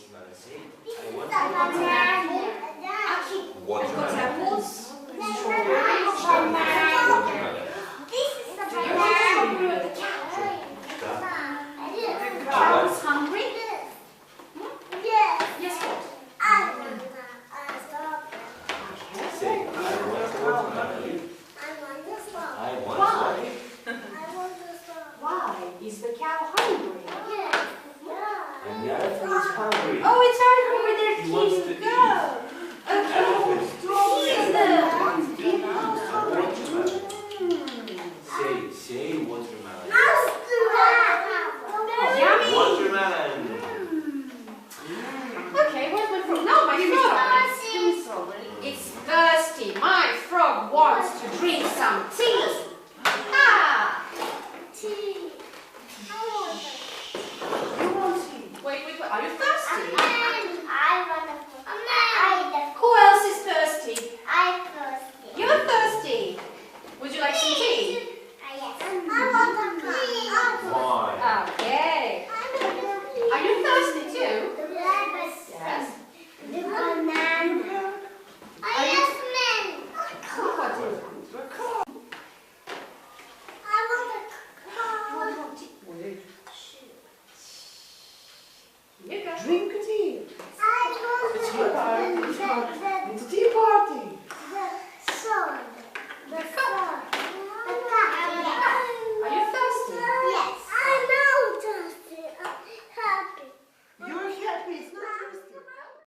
watermelon. Say, I want watermelon. Watermelon. Watermelon. This is the banana. The cow. The cow is hungry. Yes. Yes, what? Say, I want watermelon. I want Why? Why is the cow hungry? And the elephant is hungry. Oh, it's hungry. Where He wants their to teeth go.